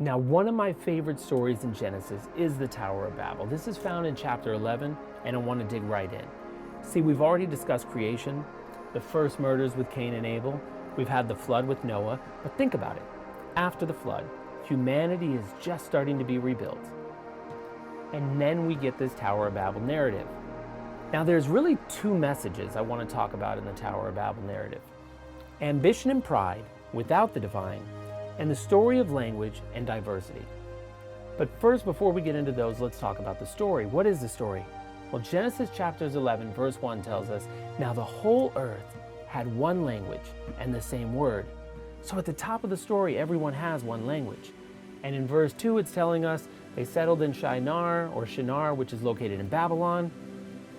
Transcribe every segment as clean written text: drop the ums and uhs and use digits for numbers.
Now, one of my favorite stories in Genesis is the Tower of Babel. This is found in chapter 11, and I want to dig right in. See, we've already discussed creation, the first murders with Cain and Abel. We've had the flood with Noah, but think about it. After the flood, humanity is just starting to be rebuilt. And then we get this Tower of Babel narrative. Now, there's really two messages I want to talk about in the Tower of Babel narrative. Ambition and pride without the divine, and the story of language and diversity. But first, before we get into those, let's talk about the story. What is the story? Well, Genesis chapters 11, verse 1 tells us, now the whole earth had one language and the same word. So at the top of the story, everyone has one language. And in verse 2, it's telling us they settled in Shinar, which is located in Babylon.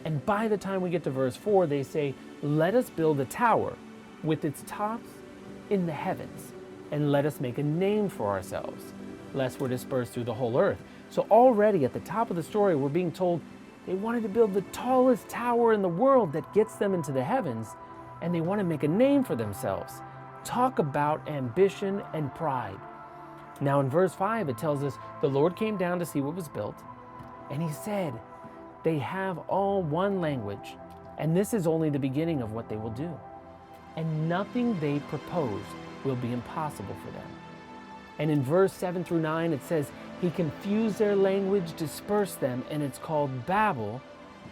And by the time we get to verse 4, they say, let us build a tower with its tops in the heavens, and let us make a name for ourselves, lest we're dispersed through the whole earth. So already at the top of the story, we're being told they wanted to build the tallest tower in the world that gets them into the heavens, and they want to make a name for themselves. Talk about ambition and pride. Now in verse 5, it tells us the Lord came down to see what was built, and he said, they have all one language, and this is only the beginning of what they will do. And nothing they propose will be impossible for them. And in verse 7 through 9, it says, he confused their language, dispersed them, and it's called Babel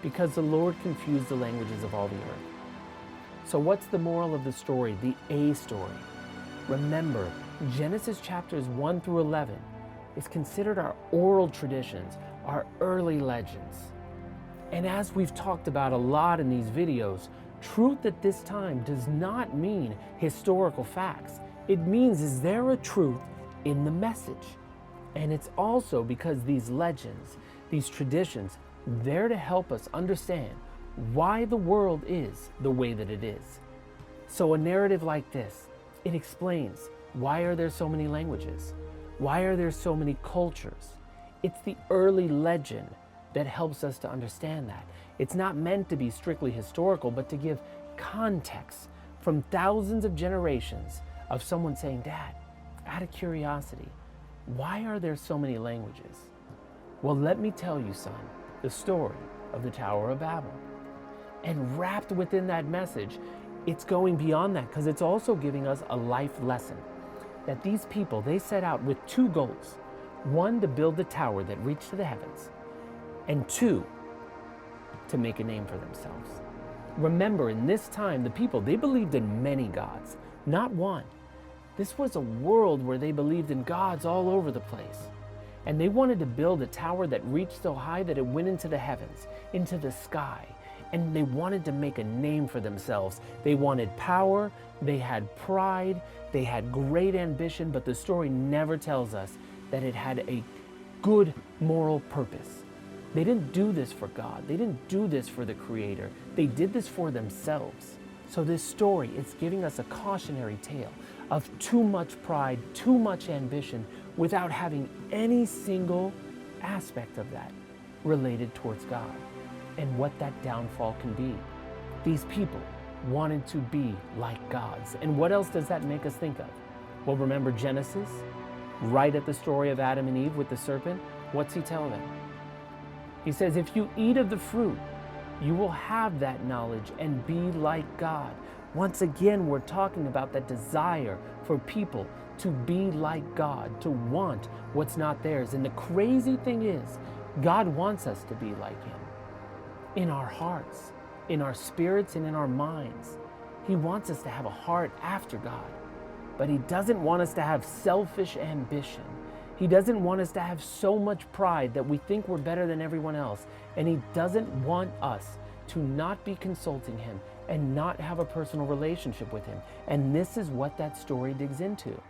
because the Lord confused the languages of all the earth. So what's the moral of the story, the A story? Remember, Genesis chapters 1 through 11 is considered our oral traditions, our early legends. And as we've talked about a lot in these videos, truth at this time does not mean historical facts. It means, is there a truth in the message? And it's also because these legends, these traditions, they're to help us understand why the world is the way that it is. So a narrative like this, it explains, why are there so many languages? Why are there so many cultures? It's the early legend that helps us to understand that. It's not meant to be strictly historical, but to give context from thousands of generations of someone saying, Dad, out of curiosity, why are there so many languages? Well, let me tell you, son, the story of the Tower of Babel. And wrapped within that message, it's going beyond that because it's also giving us a life lesson. That these people, they set out with two goals. One, to build the tower that reached to the heavens. And two, to make a name for themselves. Remember, in this time, the people, they believed in many gods, not one. This was a world where they believed in gods all over the place. And they wanted to build a tower that reached so high that it went into the heavens, into the sky. And they wanted to make a name for themselves. They wanted power, they had pride, they had great ambition, but the story never tells us that it had a good moral purpose. They didn't do this for God. They didn't do this for the Creator. They did this for themselves. So this story is giving us a cautionary tale of too much pride, too much ambition, without having any single aspect of that related towards God and what that downfall can be. These people wanted to be like gods. And what else does that make us think of? Well, remember Genesis? Right at the story of Adam and Eve with the serpent, what's he tell them? He says, if you eat of the fruit, you will have that knowledge and be like God. Once again, we're talking about that desire for people to be like God, to want what's not theirs. And the crazy thing is, God wants us to be like Him. In our hearts, in our spirits, and in our minds. He wants us to have a heart after God. But He doesn't want us to have selfish ambition. He doesn't want us to have so much pride that we think we're better than everyone else. And He doesn't want us to not be consulting Him and not have a personal relationship with Him. And this is what that story digs into.